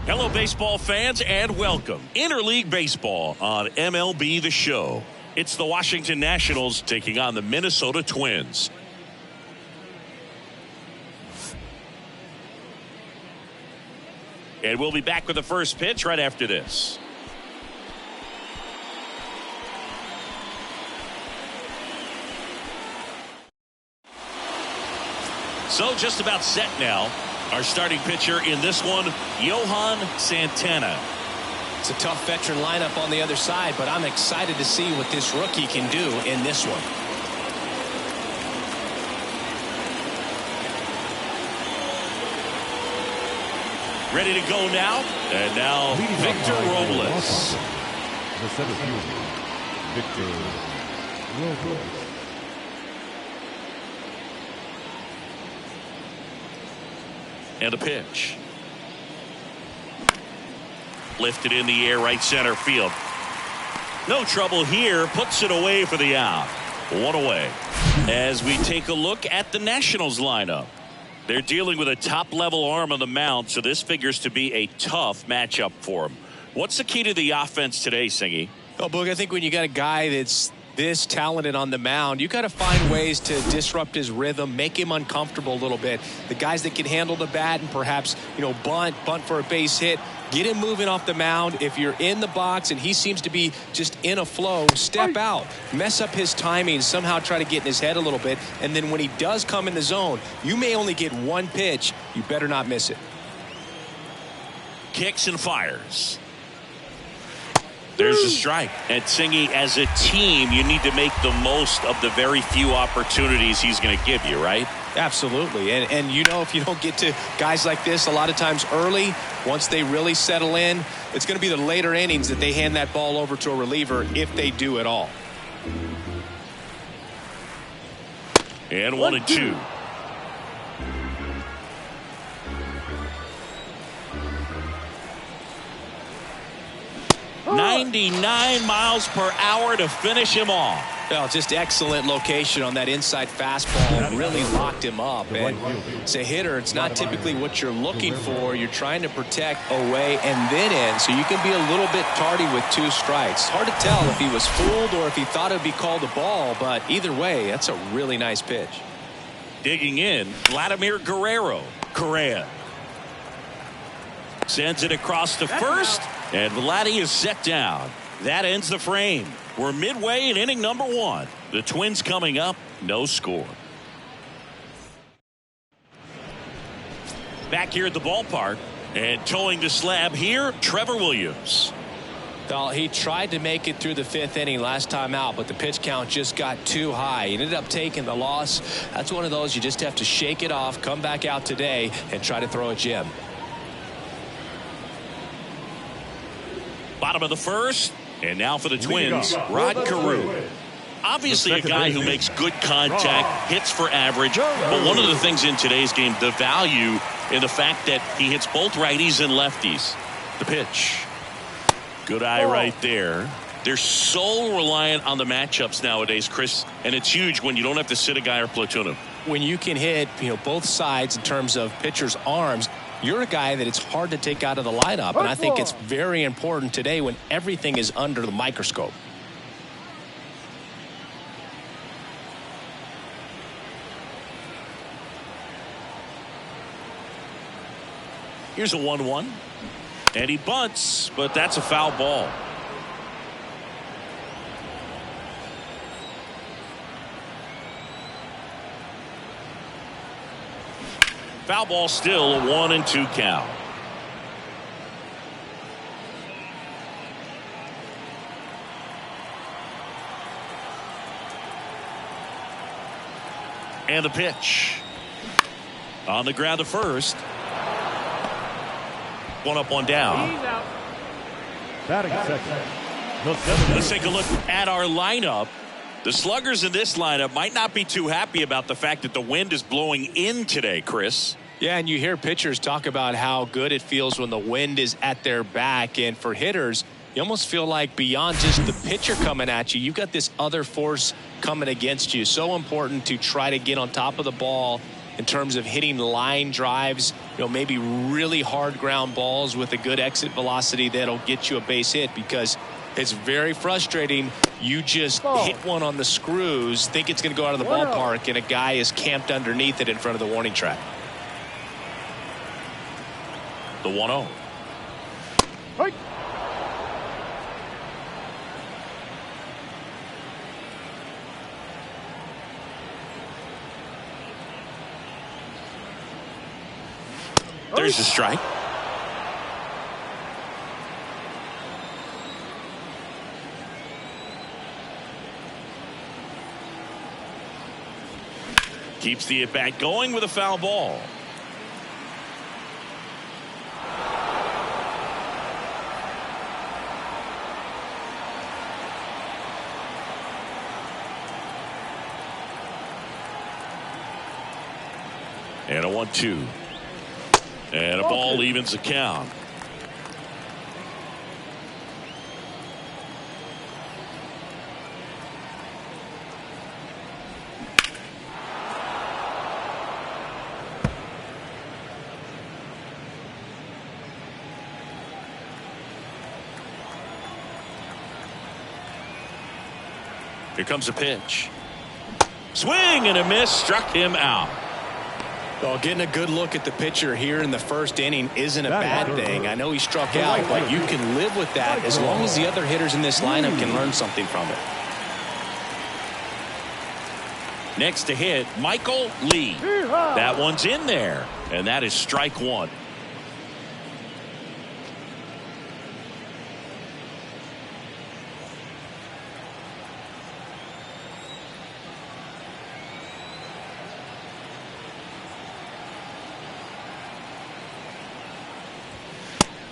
Hello, baseball fans, and welcome. Interleague Baseball on MLB The Show. It's the Washington Nationals taking on the Minnesota Twins. And we'll be back with the first pitch right after this. So just about set now. Our starting pitcher in this one, Johan Santana. It's a tough veteran lineup on the other side, but I'm excited to see what this rookie can do in this one. Ready to go now. And now Victor Robles. The center fielder, Victor Robles. And a pitch. Lifted in the air, right center field. No trouble here. Puts it away for the out. One away. As we take a look at the Nationals lineup. They're dealing with a top-level arm on the mound, so this figures to be a tough matchup for them. What's the key to the offense today, Singy? Oh, Boog, I think when you got a guy that's this talented on the mound, you got to find ways to disrupt his rhythm, make him uncomfortable a little bit. The guys that can handle the bat and perhaps, bunt for a base hit, get him moving off the mound. If you're in the box and he seems to be just in a flow, step out, mess up his timing, somehow try to get in his head a little bit. And then when he does come in the zone, you may only get one pitch. You better not miss it. Kicks and fires. There's a strike. And Singy, as a team, you need to make the most of the very few opportunities he's going to give you, right? Absolutely. And if you don't get to guys like this a lot of times early, once they really settle in, it's going to be the later innings that they hand that ball over to a reliever if they do at all. And 1-2. 99 miles per hour to finish him off. Well, just excellent location on that inside fastball. Really locked him up. And as a hitter, it's not typically what you're looking for. You're trying to protect away and then in, so you can be a little bit tardy with 2 strikes. Hard to tell if he was fooled or if he thought it would be called a ball, but either way, that's a really nice pitch. Digging in, Vladimir Guerrero. Correa sends it across to first, and Vladdy is set down. That ends the frame. We're midway in inning number 1. The Twins coming up, no score. Back here at the ballpark, and towing the slab here, Trevor Williams. Well, he tried to make it through the 5th inning last time out, but the pitch count just got too high. He ended up taking the loss. That's one of those you just have to shake it off, come back out today, and try to throw a gem. Bottom of the 1st, and now for the Twins, Rod Carew. Obviously a guy who makes good contact, hits for average, but one of the things in today's game, the value in the fact that he hits both righties and lefties. The pitch. Good eye right there. They're so reliant on the matchups nowadays, Chris, and it's huge when you don't have to sit a guy or platoon him. When you can hit, both sides in terms of pitchers' arms, you're a guy that it's hard to take out of the lineup, and I think it's very important today when everything is under the microscope. Here's a 1-1, and he bunts, but that's a foul ball. Foul ball still, a 1-2 count. And the pitch. On the ground to first. 1 up, 1 down. Batting second. Let's take a look at our lineup. The sluggers in this lineup might not be too happy about the fact that the wind is blowing in today, Chris. Yeah, and you hear pitchers talk about how good it feels when the wind is at their back. And for hitters, you almost feel like beyond just the pitcher coming at you, you've got this other force coming against you. So important to try to get on top of the ball in terms of hitting line drives, maybe really hard ground balls with a good exit velocity that'll get you a base hit, because it's very frustrating. You just hit one on the screws, think it's going to go out of the ballpark, and a guy is camped underneath it in front of the warning track. The 1-0. Right. There's a strike. Keeps the at-bat going with a foul ball. And a 1-2. And a ball evens the count. Here comes a pitch. Swing and a miss, struck him out. Well, getting a good look at the pitcher here in the first inning isn't a bad thing. I know he struck out, but you can live with that as long as the other hitters in this lineup can learn something from it. Next to hit, Michael Lee. That one's in there, and that is strike one.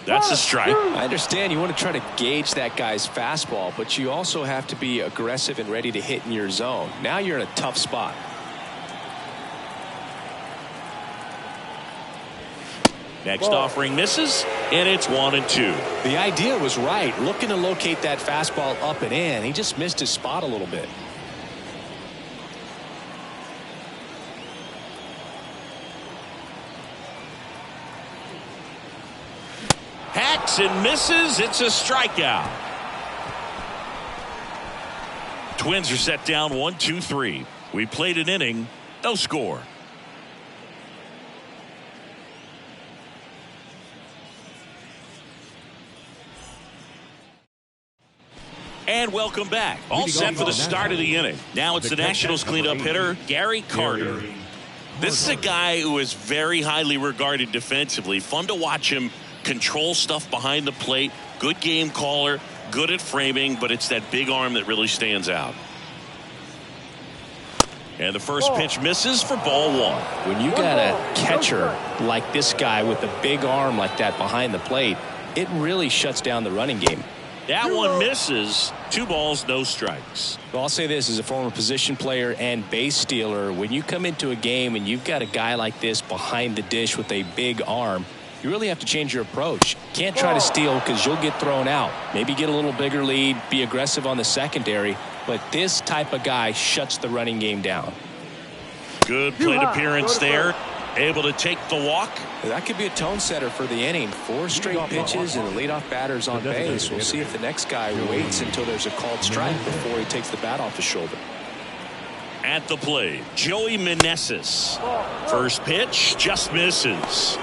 That's a strike. I understand you want to try to gauge that guy's fastball, but you also have to be aggressive and ready to hit in your zone. Now you're in a tough spot. Next offering misses, and it's 1-2. The idea was right, looking to locate that fastball up and in. He just missed his spot a little bit. Hacks and misses. It's a strikeout. Twins are set down 1-2-3. We played an inning, no score. And welcome back. All set for the start of the inning. Now it's the Nationals cleanup hitter, Gary Carter. This is a guy who is very highly regarded defensively. Fun to watch him control stuff behind the plate. Good game caller, good at framing, but it's that big arm that really stands out. And the first pitch misses for ball one. When you got a catcher like this guy with a big arm like that behind the plate, it really shuts down the running game. That one misses. 2 balls, no strikes. Well, I'll say this as a former position player and base stealer. When you come into a game and you've got a guy like this behind the dish with a big arm, you really have to change your approach. Can't try to steal because you'll get thrown out. Maybe get a little bigger lead, be aggressive on the secondary, but this type of guy shuts the running game down. Good plate appearance there. Able to take the walk. That could be a tone setter for the inning. 4 straight pitches and the leadoff batter's on base. We'll see if the next guy waits until there's a called strike before he takes the bat off his shoulder. At the plate, Joey Meneses. First pitch just misses.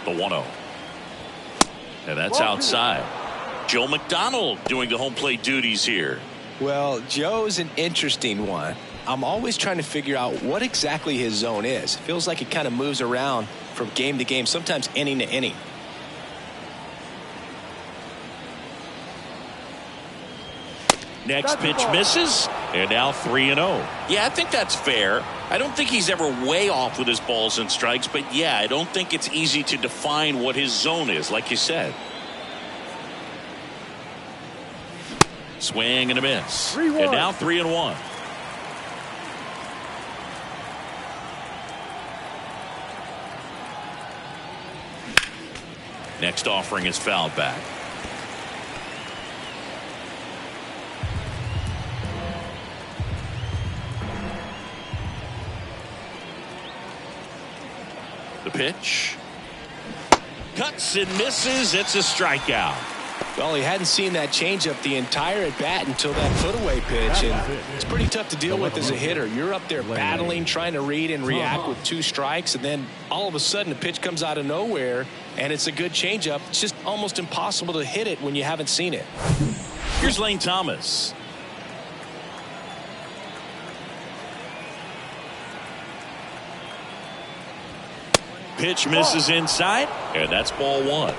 The 1-0. And that's outside. Joe McDonald doing the home plate duties here. Well, Joe's an interesting one. I'm always trying to figure out what exactly his zone is. It feels like it kind of moves around from game to game, sometimes inning to inning. Next pitch misses, and now 3-0. Yeah, I think that's fair. I don't think he's ever way off with his balls and strikes, but yeah, I don't think it's easy to define what his zone is, like you said. Swing and a miss. And now 3-1. Next offering is fouled back. The pitch. Cuts and misses. It's a strikeout. Well, he hadn't seen that changeup the entire at bat until that put-away pitch, and it's pretty tough to deal with as a hitter. You're up there battling, trying to read and react with 2 strikes, and then all of a sudden a pitch comes out of nowhere, and it's a good changeup. It's just almost impossible to hit it when you haven't seen it. Here's Lane Thomas. Pitch misses inside, and that's ball 1.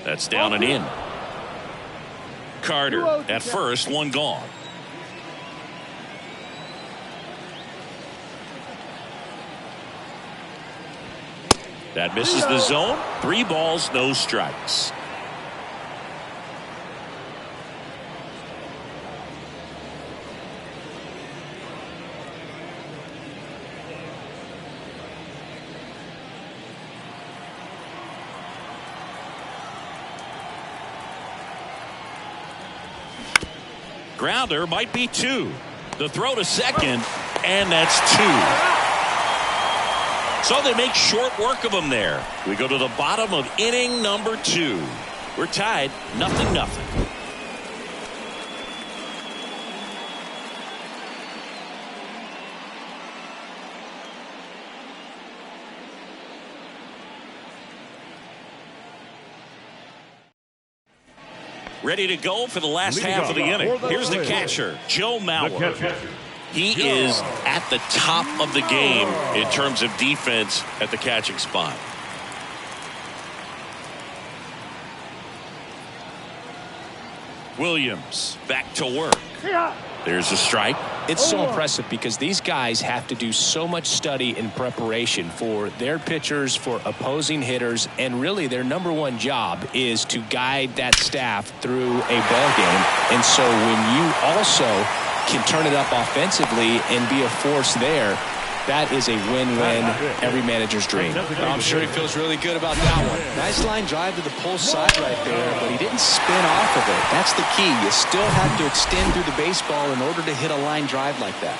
That's down and in. Carter at first, 1 gone. That misses the zone. 3 balls, no strikes. Grounder might be 2. The throw to second, and that's 2. So they make short work of him there. We go to the bottom of inning number 2. We're tied 0-0. Ready to go for the last half of the inning. Here's the catcher, Joe Mauer. He is at the top of the game in terms of defense at the catching spot. Williams back to work. There's a strike. It's so impressive because these guys have to do so much study and preparation for their pitchers, for opposing hitters, and really their number 1 job is to guide that staff through a ball game. And so when you also can turn it up offensively and be a force there, that is a win-win, every manager's dream. I'm sure he feels really good about that one. Nice line drive to the pull side right there, but he didn't spin off of it. That's the key. You still have to extend through the baseball in order to hit a line drive like that.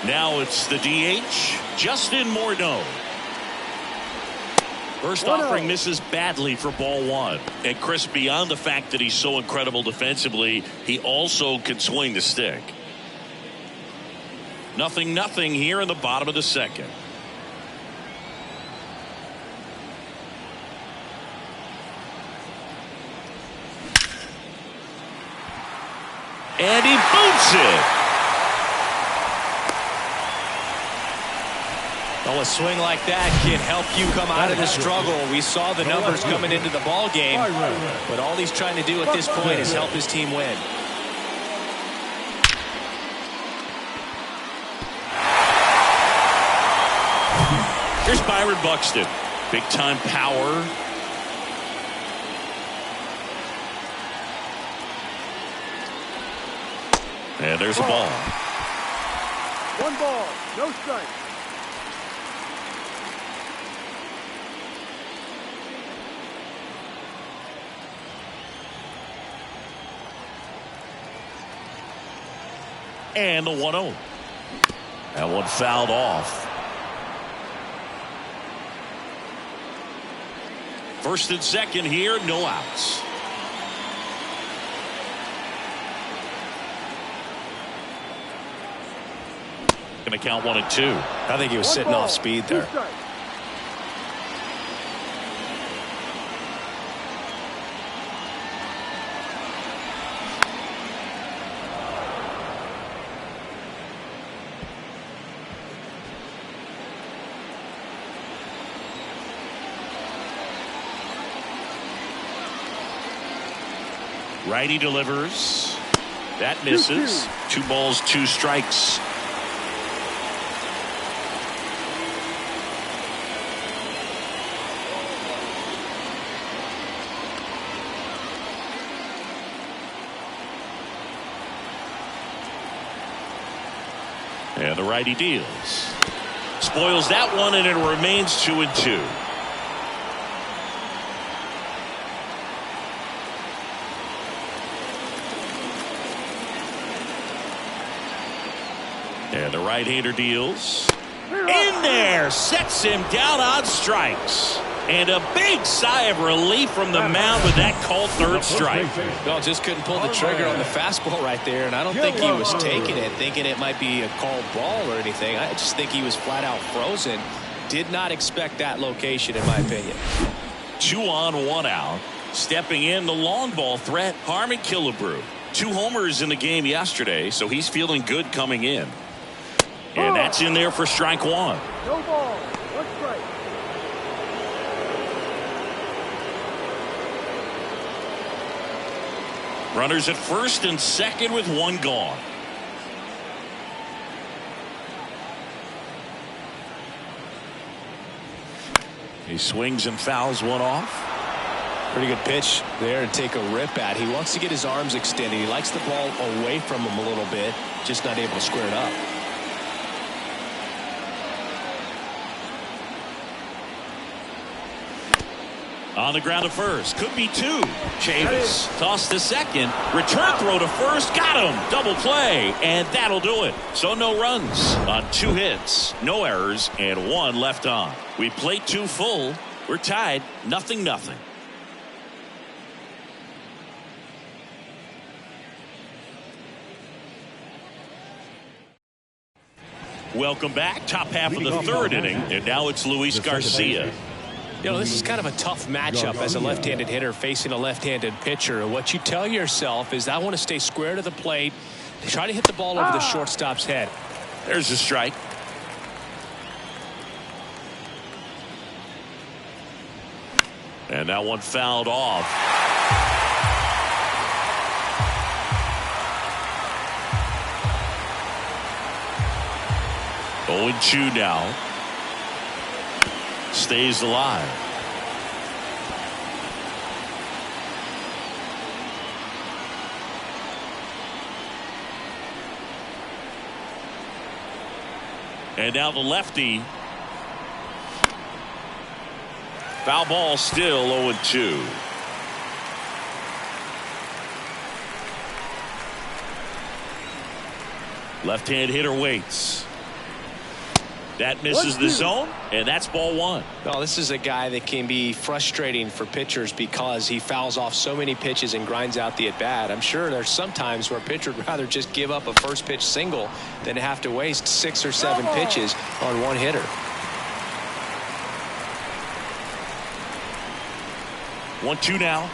Now it's the DH, Justin Morneau. First offering misses badly for ball 1. And Chris, beyond the fact that he's so incredible defensively, he also can swing the stick. 0-0 here in the bottom of the 2nd. And he boots it. Well, a swing like that can help you come out of the struggle. We saw the numbers coming into the ball game, but all he's trying to do at this point is help his team win. Here's Byron Buxton. Big time power. And there's a ball. 1 ball, no strike. And the 1-0. That one fouled off. First and second here, no outs. Going to count 1 and 2. I think he was sitting off speed there. Righty delivers. That misses. 2 balls, 2 strikes. And the righty deals. Spoils that one, and it remains 2-2. And the right-hander deals. In there, sets him down on strikes. And a big sigh of relief from the mound with that called third strike. Well, just couldn't pull the trigger on the fastball right there, and I don't think he was taking it, thinking it might be a called ball or anything. I just think he was flat out frozen. Did not expect that location, in my opinion. 2 on, 1 out. Stepping in, the long ball threat, Harmon Killebrew. 2 homers in the game yesterday, so he's feeling good coming in. And that's in there for strike 1. No ball. 1 strike. Runners at first and second with 1 gone. He swings and fouls one off. Pretty good pitch there to take a rip at. He wants to get his arms extended. He likes the ball away from him a little bit, just not able to square it up. On the ground to first. Could be 2. Chavis tossed to second. Return throw to first. Got him. Double play. And that'll do it. So no runs on 2 hits. No errors. And 1 left on. We played 2 full. We're tied. 0-0. Welcome back. Top half of the 3rd inning. And now it's Luis Garcia. You know, this is kind of a tough matchup as a left-handed hitter facing a left-handed pitcher. What you tell yourself is I want to stay square to the plate, try to hit the ball over the shortstop's head. There's a strike. And that one fouled off. Oh, 0-2 now. Stays alive. And now the lefty. Foul ball still 0-2. Left-hand hitter waits. That misses the zone, and that's ball 1. Well, this is a guy that can be frustrating for pitchers because he fouls off so many pitches and grinds out the at-bat. I'm sure there's some times where a pitcher would rather just give up a first pitch single than to have to waste 6 or 7 pitches on 1 hitter. 1-2 now.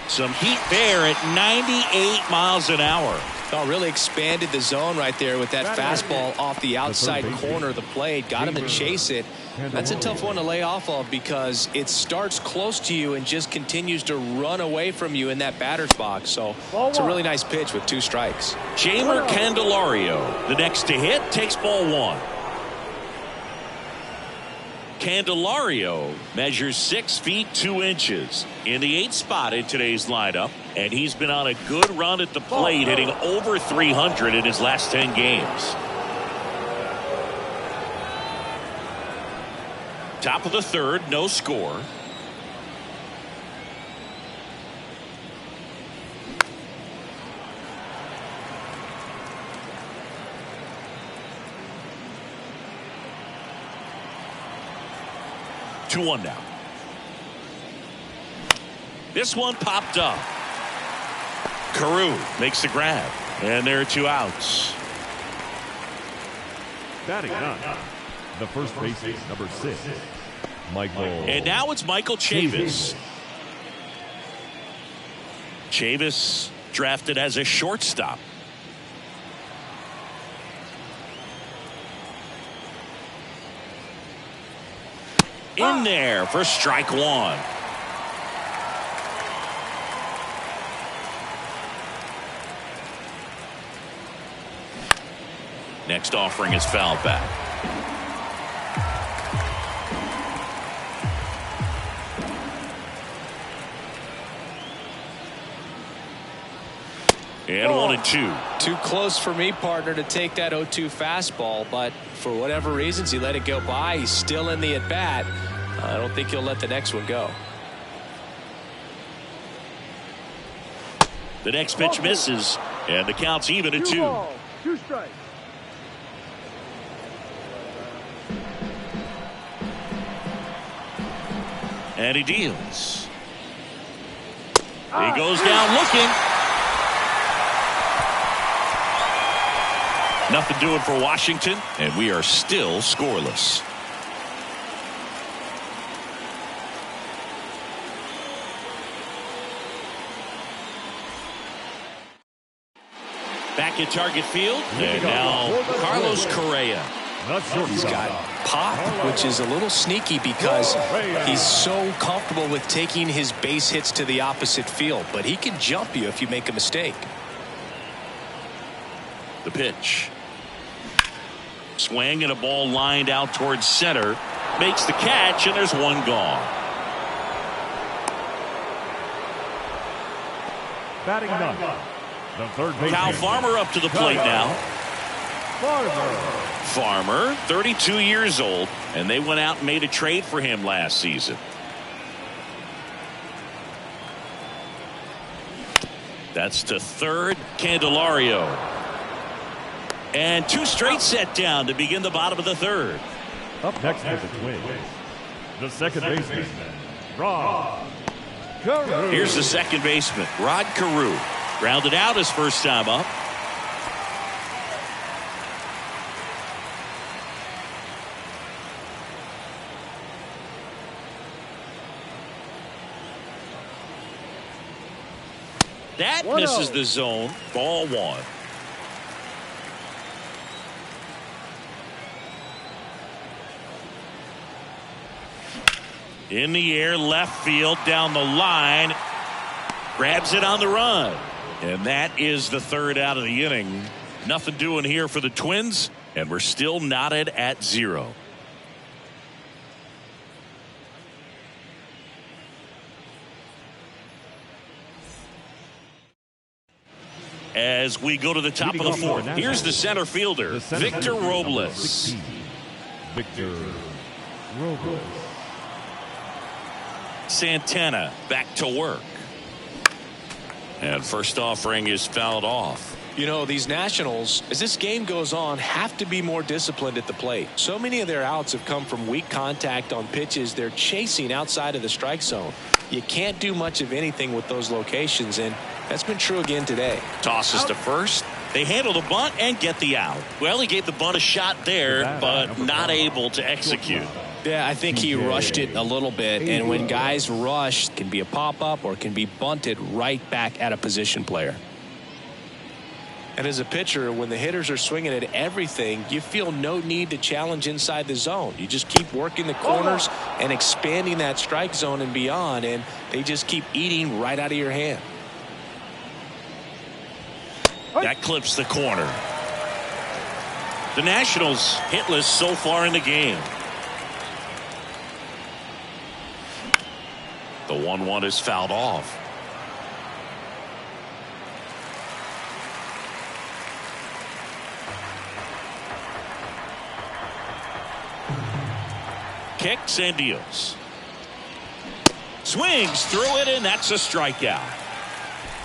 Some heat there at 98 miles an hour. Oh, really expanded the zone right there with that fastball off the outside corner of the plate. Got him to chase it. That's a tough one to lay off of because it starts close to you and just continues to run away from you in that batter's box. So it's a really nice pitch with 2 strikes. Jeimer Candelario, the next to hit, takes ball 1. Candelario measures 6 feet 2 inches in the 8th spot in today's lineup, and he's been on a good run at the plate, hitting over 300 in his last 10 games. Top of the 3rd, no score. Two one now. This one popped up. Carew makes the grab, and there are 2 outs. Batting ninth, the first baseman, number 6, Michael. And now it's Michael Chavis. Chavis drafted as a shortstop. In there for strike 1. Next offering is fouled back. And 1-2. Too close for me, partner, to take that 0-2 fastball, but for whatever reasons, he let it go by. He's still in the at-bat. I don't think he'll let the next one go. The next pitch misses, and the count's even at 2. 2 balls, 2 strikes. And he deals. He goes down looking. Nothing doing for Washington, and we are still scoreless. Back at Target Field, and now Carlos Correa. He's got pop, which is a little sneaky because he's so comfortable with taking his base hits to the opposite field, but he can jump you if you make a mistake. The pitch. Swing and a ball lined out towards center. Makes the catch, and there's one gone. Batting ninth, the third baseman. Kyle Farmer up to the plate now. Farmer, 32 years old, and they went out and made a trade for him last season. That's to third, Candelario. And 2 straight set down to begin the bottom of the third. Up next for the Twins, the second baseman, Rod Carew. Here's the second baseman, Rod Carew. Grounded out his first time up. That misses the zone. Ball 1. In the air, left field, down the line. Grabs it on the run. And that is the third out of the inning. Nothing doing here for the Twins, and we're still knotted at 0. As we go to the top of the fourth, here's the center fielder, Victor Robles. Victor Robles. Santana back to work. And first offering is fouled off. You know, these Nationals, as this game goes on, have to be more disciplined at the plate. So many of their outs have come from weak contact on pitches they're chasing outside of the strike zone. You can't do much of anything with those locations, and that's been true again today. Tosses to first. They handle the bunt and get the out. Well, he gave the bunt a shot there, but not able to execute. Yeah, I think he rushed it a little bit, and when guys rush, it can be a pop-up or it can be bunted right back at a position player. And as a pitcher, when the hitters are swinging at everything, you feel no need to challenge inside the zone. You just keep working the corners and expanding that strike zone and beyond, and they just keep eating right out of your hand. That clips the corner. The Nationals hitless so far in the game. The 1-1 is fouled off. Kicks and deals. Swings through it, and that's a strikeout.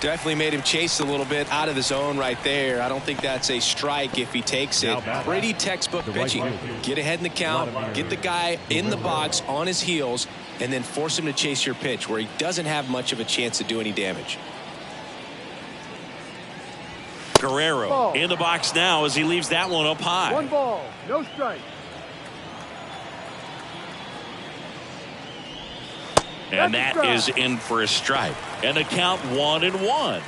Definitely made him chase a little bit out of the zone right there. I don't think that's a strike if he takes it. Pretty textbook pitching. Get ahead in the count, get the guy in the box on his heels, and then force him to chase your pitch where he doesn't have much of a chance to do any damage. Guerrero in the box now as he leaves that one up high. 1 ball, no strike. And that is in for a strike. And the count 1-1.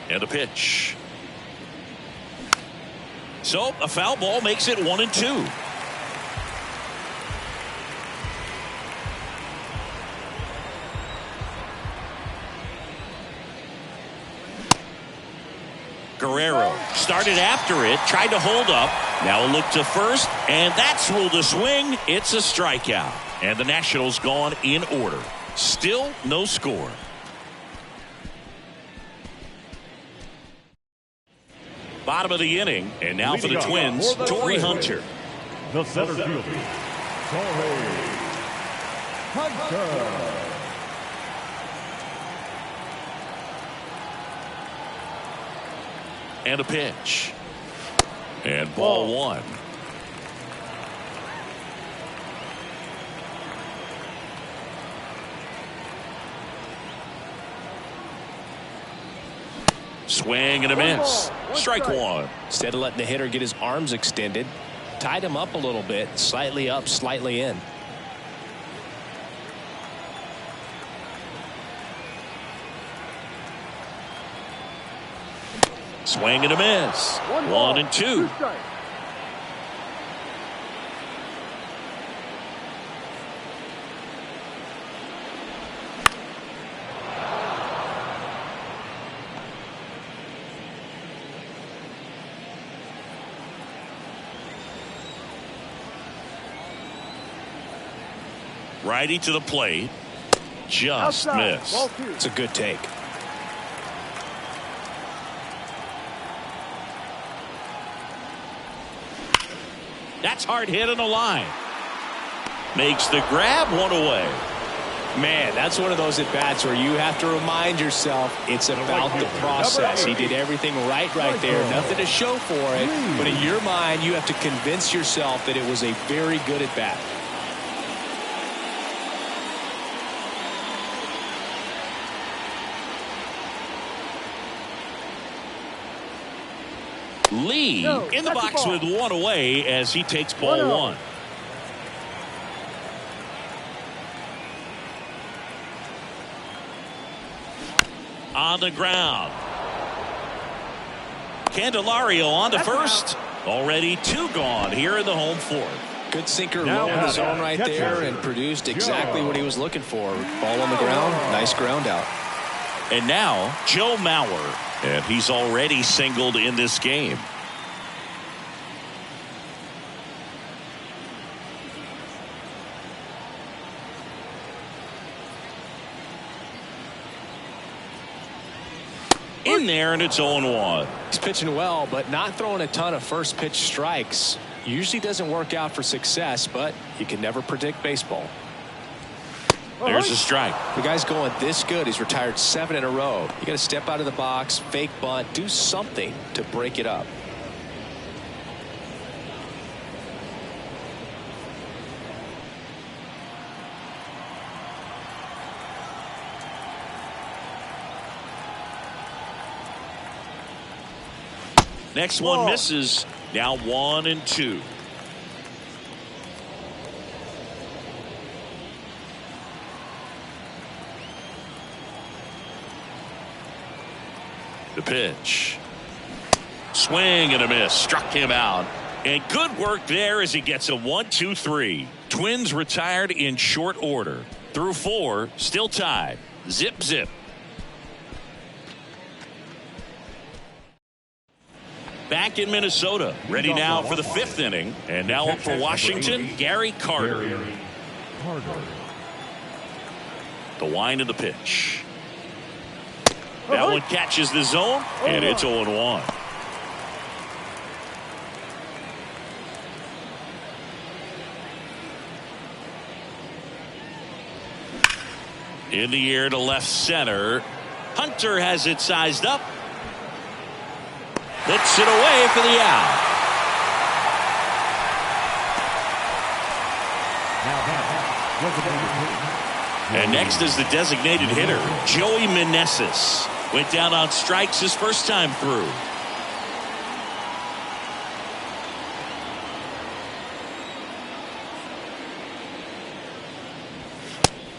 And a pitch. So a foul ball makes it 1-2. Guerrero started after it, tried to hold up, Now a look to first, and that's ruled a swing. It's a strikeout. And the Nationals gone in order. Still no score. Bottom of the inning, and now for the Twins, Torii Hunter. The center fielder, Torii Hunter. And a pitch. And ball one. Swing and a miss. Strike one. Instead of letting the hitter get his arms extended, tied him up a little bit, slightly up, slightly in. Swing and a miss. 1-2. Righty to the plate. Just missed. It's a good take. That's hard hit on the line. Makes the grab, one away. Man, that's one of those at-bats where you have to remind yourself it's about the process. He did everything right there. Nothing to show for it. But in your mind, you have to convince yourself that it was a very good at-bat. Lee in the box with one away as he takes ball one. On the ground. Candelario on to first. Already two gone here in the home fourth. Good sinker low in the zone right there and produced exactly what he was looking for. Ball on the ground. Nice ground out. And now Joe Mauer. And he's already singled in this game. In there, and it's 0-1. He's pitching well, but not throwing a ton of first pitch strikes. Usually doesn't work out for success, but you can never predict baseball. There's a strike. The guy's going this good. He's retired 7 in a row. You got to step out of the box, fake bunt, do something to break it up. Next one misses. Now 1-2. The pitch. Swing and a miss. Struck him out. And good work there as he gets a 1-2-3. Twins retired in short order. Through 4, still tied. Zip, zip. Back in Minnesota. Ready now for the 5th inning. And now up for Washington, Gary Carter. The wind of the pitch. That one catches the zone, and it's 0-1. In the air to left center. Hunter has it sized up. Hits it away for the out. And next is the designated hitter, Joey Meneses. Went down on strikes his first time through.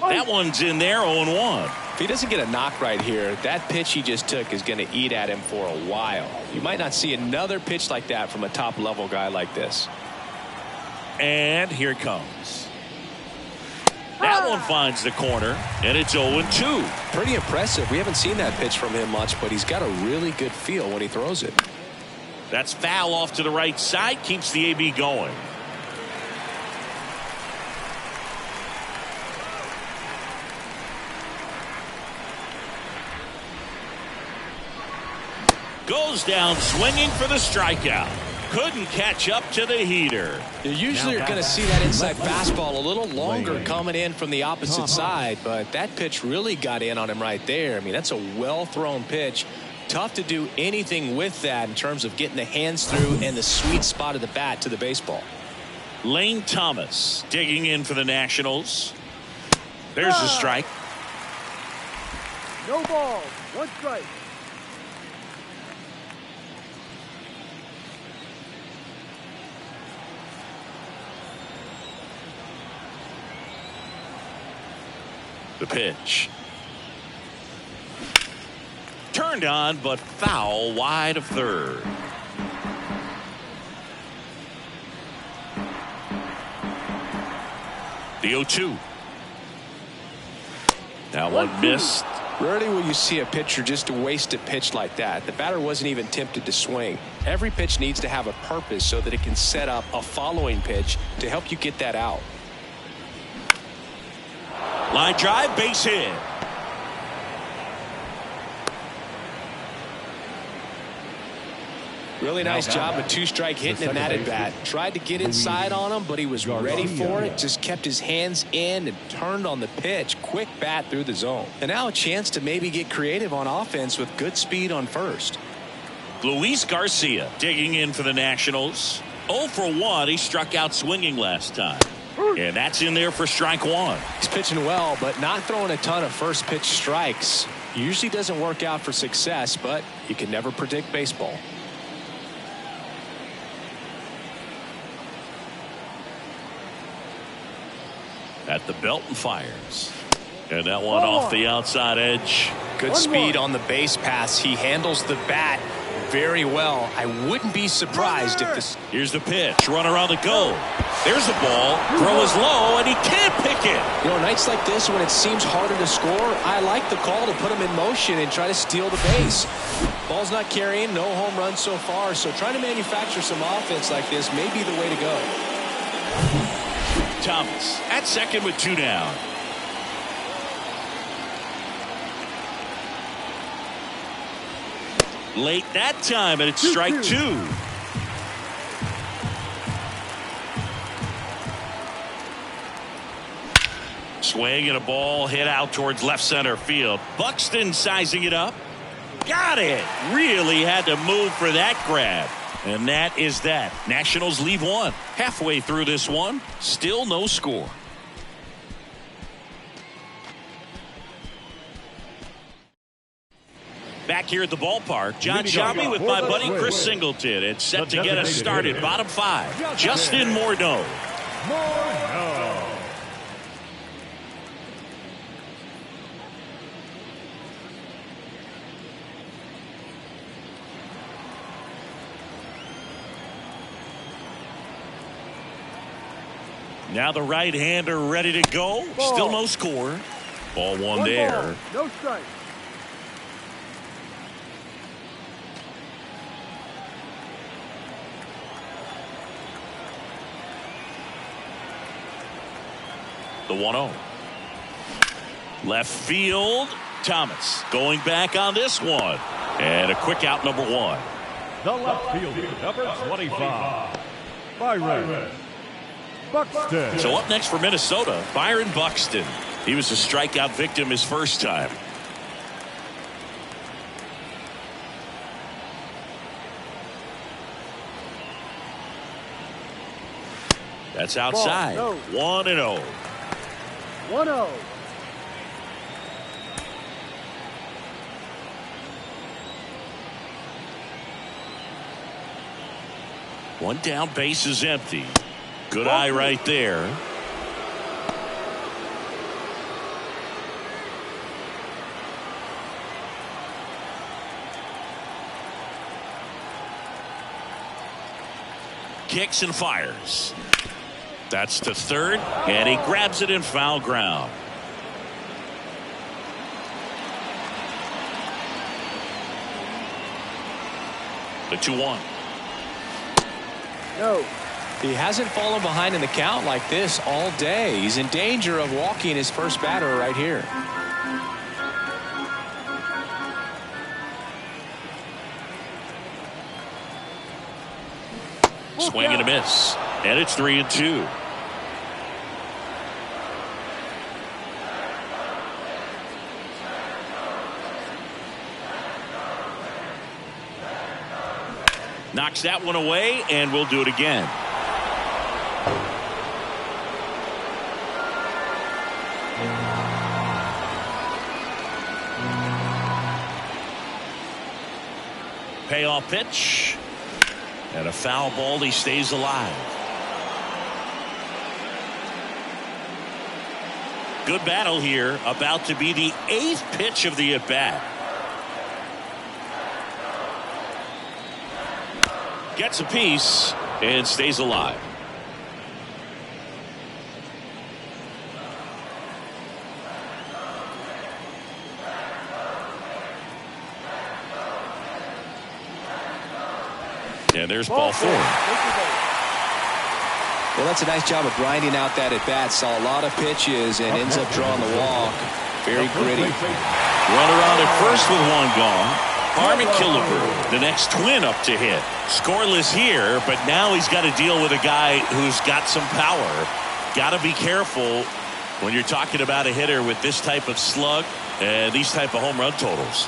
That one's in there, 0-1. If he doesn't get a knock right here, that pitch he just took is going to eat at him for a while. You might not see another pitch like that from a top-level guy like this. And here it comes. That one finds the corner, and it's 0-2. Pretty impressive. We haven't seen that pitch from him much, but he's got a really good feel when he throws it. That's foul off to the right side. Keeps the AB going. Goes down swinging for the strikeout. Couldn't catch up to the heater. You usually are going to see that inside fastball a little longer coming in from the opposite side, but that pitch really got in on him right there. I mean, that's a well-thrown pitch. Tough to do anything with that in terms of getting the hands through and the sweet spot of the bat to the baseball. Lane Thomas digging in for the Nationals. There's the strike. No ball. One strike. The pitch. Turned on, but foul wide of third. The 0-2. That one missed. Rarely will you see a pitcher just waste a pitch like that. The batter wasn't even tempted to swing. Every pitch needs to have a purpose so that it can set up a following pitch to help you get that out. Line drive, base hit. Really nice job, a two-strike hitting in that at bat. Tried to get inside on him, but he was ready for it. Just kept his hands in and turned on the pitch. Quick bat through the zone. And now a chance to maybe get creative on offense with good speed on first. Luis Garcia digging in for the Nationals. 0 for 1. He struck out swinging last time. And that's in there for strike one. He's pitching well, but not throwing a ton of first pitch strikes. Usually doesn't work out for success, but you can never predict baseball. At the belt and fires. And that one off the outside edge. Good speed on the base pass. He handles the bat very well. I wouldn't be surprised if this. Here's the pitch. Runner on the go. There's the ball. Throw is low, and he can't pick it. You know, nights like this when it seems harder to score, I like the call to put him in motion and try to steal the base. Ball's not carrying, no home runs so far, so trying to manufacture some offense like this may be the way to go. Thomas at second with 2 down. Late that time, and it's strike 2. Swing and a ball hit out towards left center field. Buxton sizing it up. Got it. Really had to move for that grab. And that is that. Nationals leave one. Halfway through this one, still no score. Back here at the ballpark, John Sciambi with my buddy Chris Singleton. It's set to get us started. Bottom 5, Justin Morneau. Now the right-hander ready to go. Ball. Still no score. Ball one there. Ball. No strike. The 1-0. Left field. Thomas going back on this one. And a quick out, number 1. The left fielder, number 25, Byron Buxton. So up next for Minnesota, Byron Buxton. He was a strikeout victim his first time. That's outside. 1-0. 1-0. One down, base is empty. Good eye right there. Kicks and fires. That's to third, and he grabs it in foul ground. The 2-1. No. He hasn't fallen behind in the count like this all day. He's in danger of walking his first batter right here. Swing and a miss. And it's 3-2. Knocks that one away, and we'll do it again. Payoff pitch. And a foul ball. He stays alive. Good battle here. About to be the 8th pitch of the at-bat. Gets a piece and stays alive. And there's ball 4. Well, that's a nice job of grinding out that at bat. Saw a lot of pitches and ends up drawing the walk. Very gritty. Runner on at first with one gone. Harmon Killebrew, the next Twin up to hit. Scoreless here, but now he's got to deal with a guy who's got some power. Got to be careful when you're talking about a hitter with this type of slug and these type of home run totals.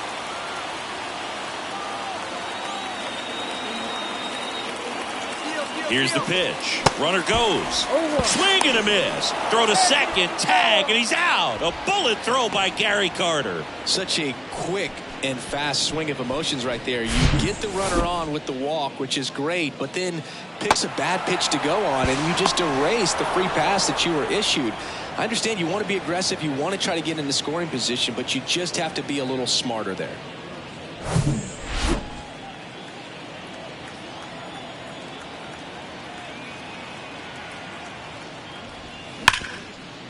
Here's the pitch. Runner goes. Swing and a miss. Throw to second. Tag, and he's out. A bullet throw by Gary Carter. Such a quick and fast swing of emotions right there. You get the runner on with the walk, which is great, but then picks a bad pitch to go on, and you just erase the free pass that you were issued. I understand you want to be aggressive. You want to try to get in the scoring position, but you just have to be a little smarter there.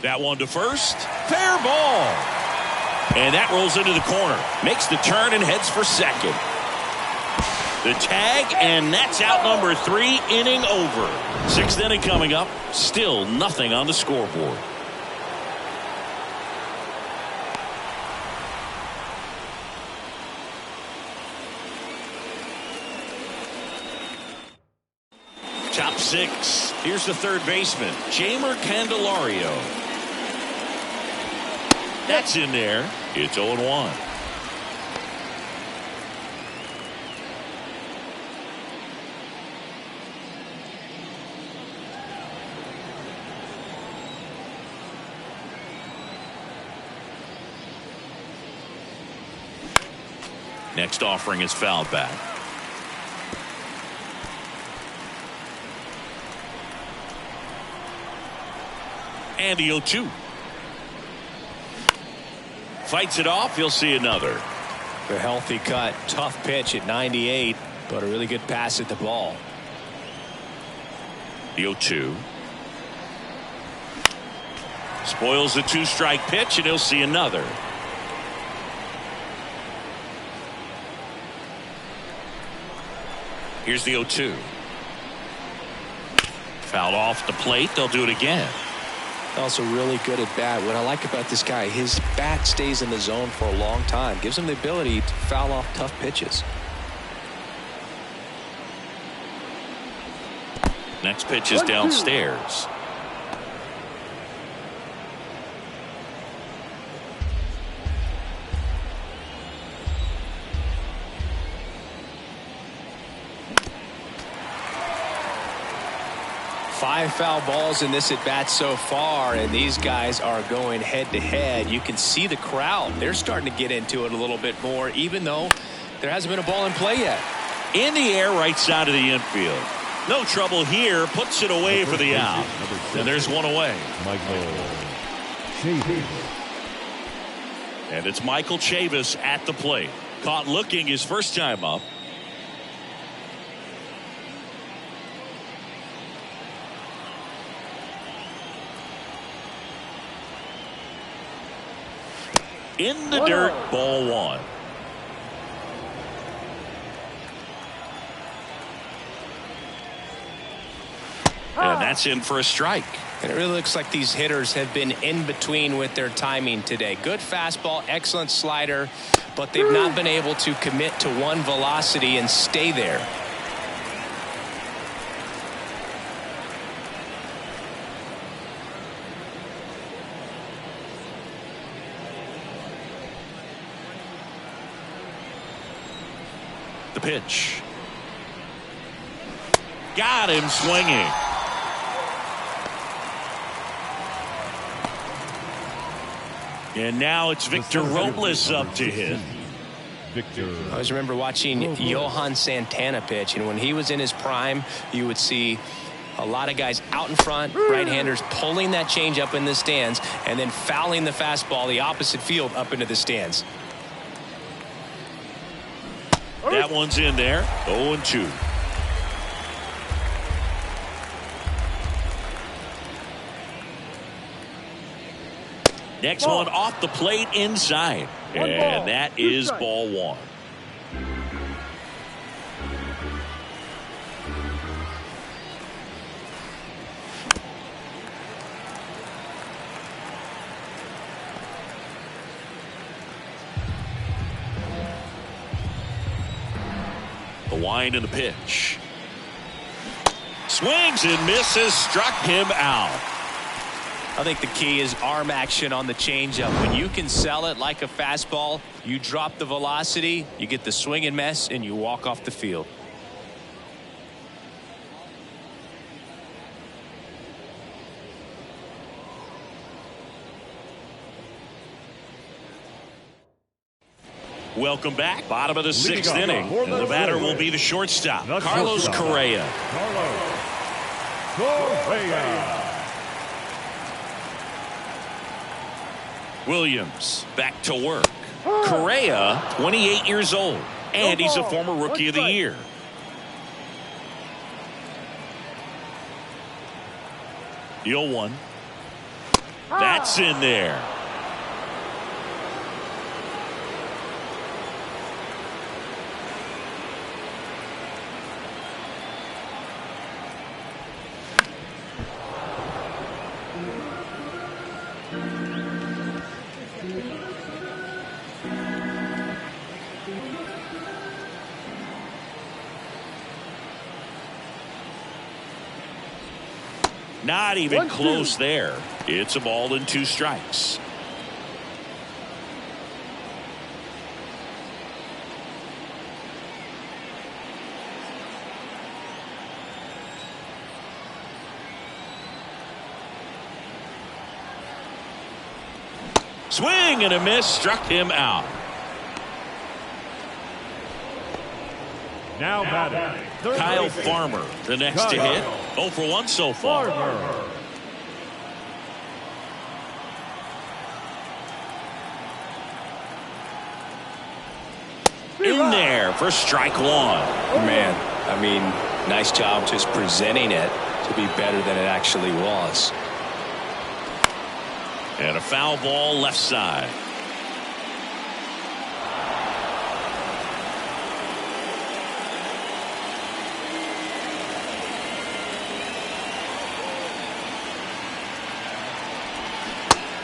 That one to first. Fair ball. And that rolls into the corner. Makes the turn and heads for second. The tag, and that's out number 3, inning over. 6th inning coming up. Still nothing on the scoreboard. Top 6. Here's the third baseman, Jeimer Candelario. That's in there. It's 0-1. Next offering is fouled back. And the 0-2. Fights it off. He'll see another. A healthy cut. Tough pitch at 98, but a really good pass at the ball. The 0-2. Spoils the 2-strike pitch, and he'll see another. Here's the 0-2. Fouled off the plate. They'll do it again. Also really good at bat. What I like about this guy, his bat stays in the zone for a long time. Gives him the ability to foul off tough pitches. Next pitch is downstairs. Five foul balls in this at bat so far, and these guys are going head to head. You can see the crowd. They're starting to get into it a little bit more, even though there hasn't been a ball in play yet. In the air, right side of the infield. No trouble here. Puts it away for the out. And there's one away. And it's Michael Chavis at the plate. Caught looking his first time up. In the dirt, ball 1. And that's in for a strike. And it really looks like these hitters have been in between with their timing today. Good fastball, excellent slider, but they've not been able to commit to one velocity and stay there. The pitch. Got him swinging. And now it's Victor Robles up to hit. I always remember watching Johan Santana pitch, and when he was in his prime, you would see a lot of guys out in front, right-handers pulling that change up in the stands and then fouling the fastball the opposite field up into the stands. That one's in there. 0-2. Next one off the plate inside. And that is ball one. The wind and the pitch. Swings and misses. Struck him out. I think the key is arm action on the changeup. When you can sell it like a fastball, you drop the velocity, you get the swing and miss, and you walk off the field. Welcome back. Bottom of the sixth inning. And the batter will be the shortstop, Carlos Correa. Williams back to work. Correa, 28 years old, and he's a former Rookie of the Year. The 0-1. That's in there. Not even close there. It's a ball and 2 strikes. Swing and a miss. Struck him out. Now batting, Kyle Farmer, the next to hit. 0 for 1 so far. In there for strike 1. Man, I mean, nice job just presenting it to be better than it actually was. And a foul ball left side.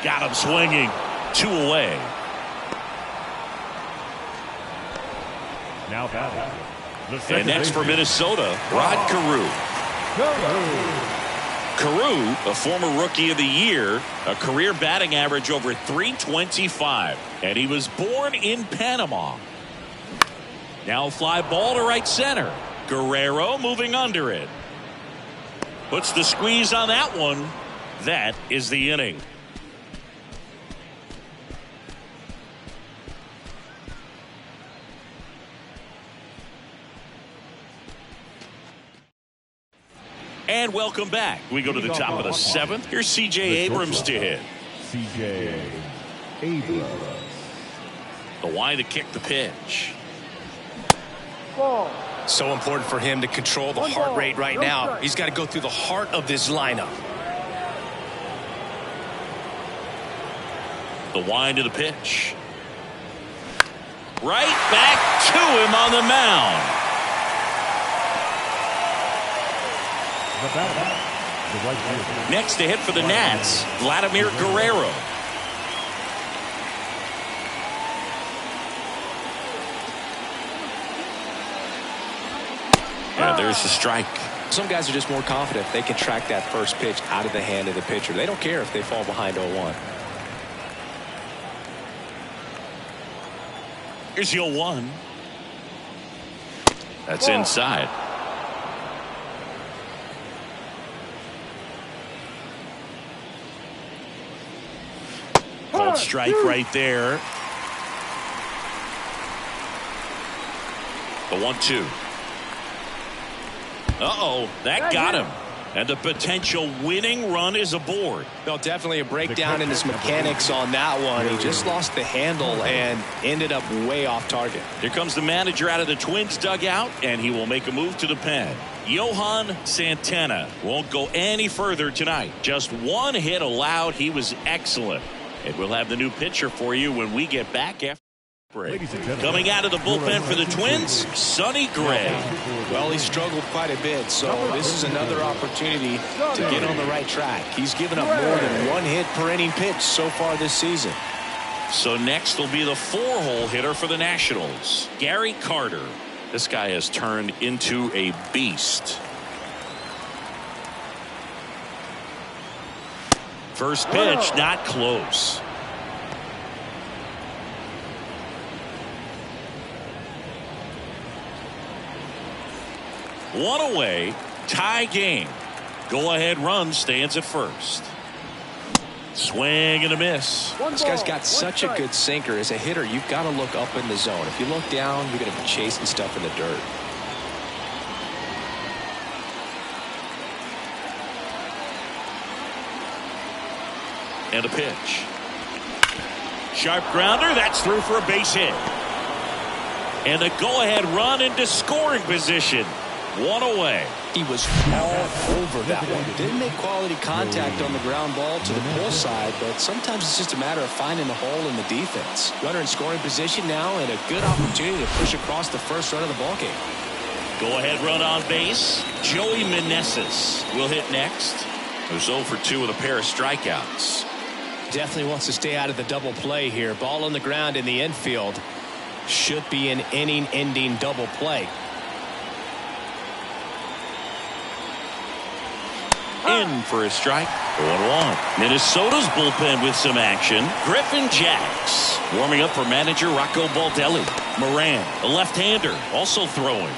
Got him swinging. 2 away. Now batting. And next for Minnesota, Rod Carew. Carew, a former Rookie of the Year, a career batting average over .325, and he was born in Panama. Now a fly ball to right center. Guerrero moving under it. Puts the squeeze on that one. That is the inning. And welcome back. We go to the top of the 7th. Here's C.J. Abrams to hit. C.J. Abrams. The wind to kick the pitch. Ball. So important for him to control the heart rate right now. He's got to go through the heart of this lineup. The wind to the pitch. Right back to him on the mound. the right fielder. Next to hit for the Nats, Vladimir Guerrero. Yeah, there's the strike. Some guys are just more confident if they can track that first pitch out of the hand of the pitcher. They don't care if they fall behind 0-1. Here's the 0-1. That's inside. Called strike right there. The 1-2. Uh-oh, that got him. And the potential winning run is aboard. No, definitely a breakdown in his mechanics on that one. He just lost the handle and ended up way off target. Here comes the manager out of the Twins dugout, and he will make a move to the pen. Johan Santana won't go any further tonight. Just one hit allowed. He was excellent. And we'll have the new pitcher for you when we get back after. Coming out of the bullpen for the Twins, Sonny Gray. Well, he struggled quite a bit, so this is another opportunity to get on the right track. He's given up more than one hit per inning pitch so far this season. So next will be the 4-hole hitter for the Nationals, Gary Carter. This guy has turned into a beast. First pitch, not close. One away, tie game. Go-ahead run stands at first. Swing and a miss. This guy's got such a good sinker. As a hitter, you've got to look up in the zone. If you look down, you're going to be chasing stuff in the dirt. And a pitch. Sharp grounder. That's through for a base hit. And a go-ahead run into scoring position. One away. He was all over that one. Didn't make quality contact on the ground ball to the pull side, but sometimes it's just a matter of finding the hole in the defense. Runner in scoring position now, and a good opportunity to push across the first run of the ballgame. Go-ahead run on base. Joey Meneses will hit next. Who's 0 for 2 with a pair of strikeouts. Definitely wants to stay out of the double play here. Ball on the ground in the infield. Should be an inning-ending double play. In for a strike. 1-1. Minnesota's bullpen with some action. Griffin Jax warming up for manager Rocco Baldelli. Moran, a left-hander, also throwing.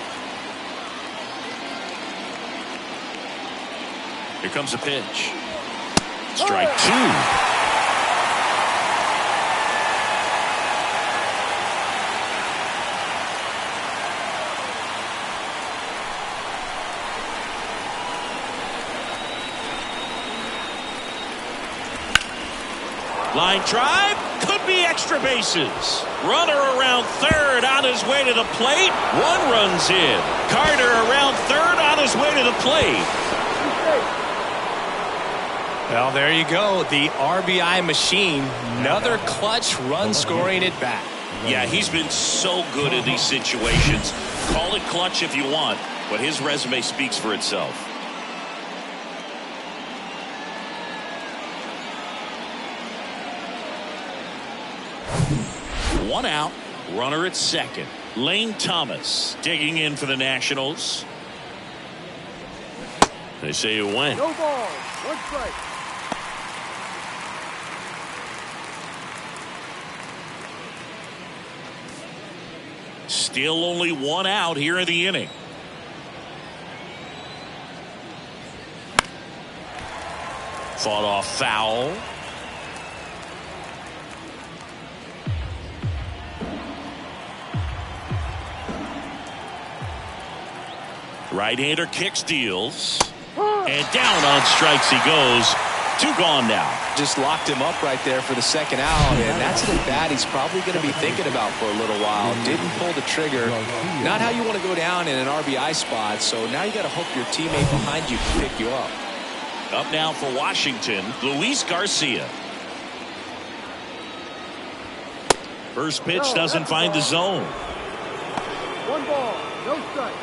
Here comes a pitch. Strike 2. Line drive, could be extra bases. Runner around third on his way to the plate. One runs in. Carter around third on his way to the plate. Well, there you go. The RBI machine. Another clutch run scoring at bat. Yeah, he's been so good in these situations. Call it clutch if you want, but his resume speaks for itself. One out, runner at second. Lane Thomas digging in for the Nationals. They say you win. No ball, one strike. Still only one out here in the inning. Fought off foul. Right-hander kicks, deals, and down on strikes he goes. 2 gone now. Just locked him up right there for the second out, and that's an at-bat he's probably going to be thinking about for a little while. Didn't pull the trigger. Not how you want to go down in an RBI spot, so now you got to hope your teammate behind you can pick you up. Up now for Washington, Luis Garcia. First pitch doesn't find the zone. One ball, no strike.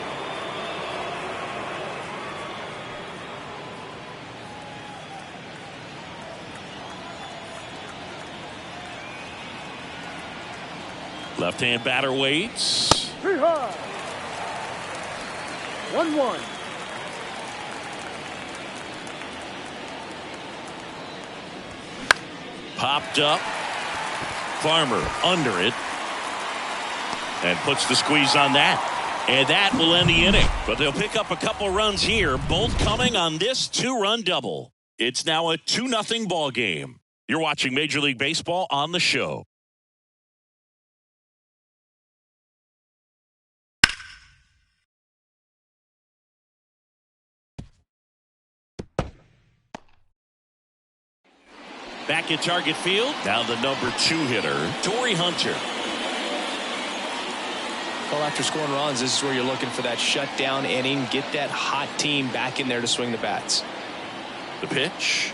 Left-hand batter waits. 3 high. 1-1. Popped up. Farmer under it. And puts the squeeze on that. And that will end the inning. But they'll pick up a couple runs here, both coming on this 2-run double. It's now a 2-0 ball game. You're watching Major League Baseball on the show. Back at Target Field, now the number 2 hitter, Torii Hunter. Well, after scoring runs, this is where you're looking for that shutdown inning. Get that hot team back in there to swing the bats. The pitch.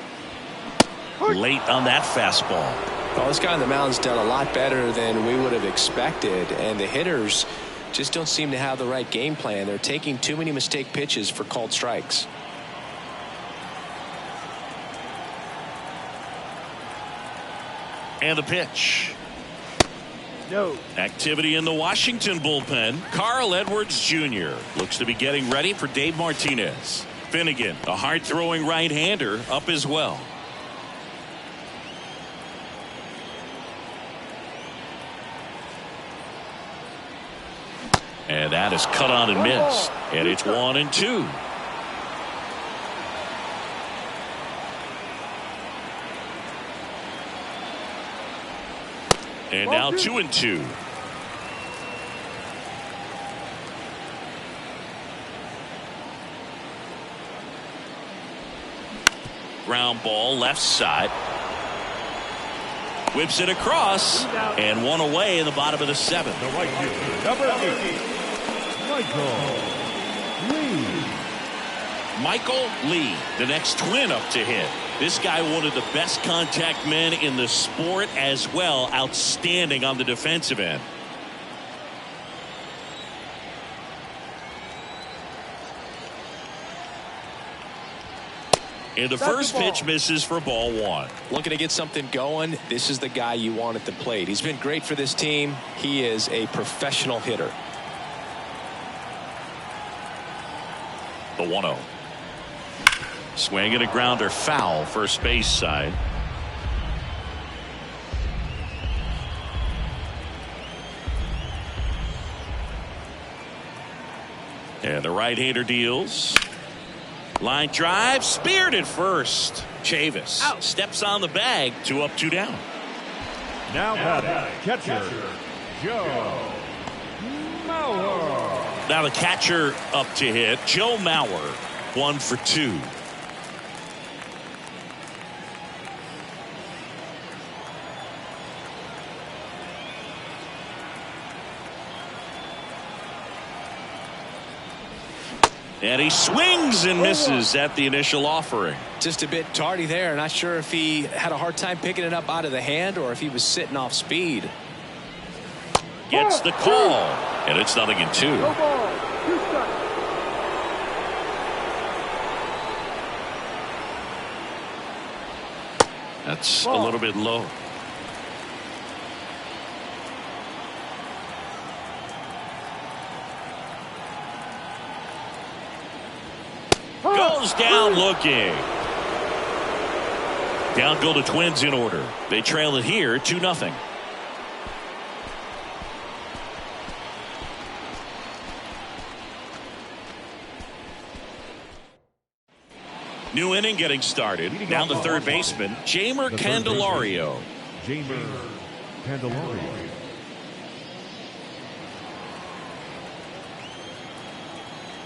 Late on that fastball. Well, this guy on the mound's done a lot better than we would have expected, and the hitters just don't seem to have the right game plan. They're taking too many mistake pitches for called strikes. And the pitch. No. Activity in the Washington bullpen. Carl Edwards Jr. looks to be getting ready for Dave Martinez. Finnegan, a hard-throwing right-hander, up as well. And that is cut on and missed. And it's 1-2. And now 2-2. Ground ball left side. Whips it across. And one away in the bottom of the 7th. The right fielder, number 8, Michael Lee, the next Twin up to hit. This guy, one of the best contact men in the sport as well. Outstanding on the defensive end. And the first pitch misses for ball 1. Looking to get something going, this is the guy you want at the plate. He's been great for this team. He is a professional hitter. The 1-0. Swing and a grounder foul, first base side. And the right-hander deals. Line drive, speared at first. Chavis steps on the bag, 2 up, 2 down. Now batting, catcher, Joe Mauer. Now the catcher up to hit, Joe Mauer, 1 for 2. And he swings and misses at the initial offering. Just a bit tardy there. Not sure if he had a hard time picking it up out of the hand or if he was sitting off speed. Gets the call. And it's 0-2. No ball. 2 strikes. That's a little bit low. Goes down looking. Down go the Twins in order. They trail it here 2-0. New inning getting started. Now the third baseman, Jeimer Candelario. Jeimer Candelario.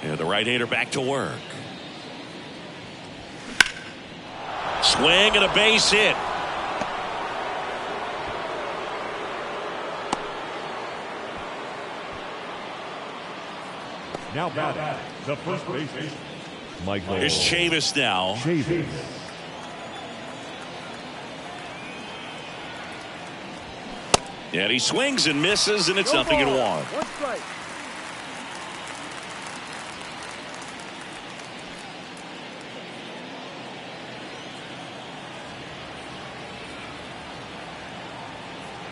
And the right-hander back to work. Swing and a base hit. Now batting, the first baseman, Michael. Here's Chavis now. Chavis. And he swings and misses, and it's No 0-1. ball. 1 strike.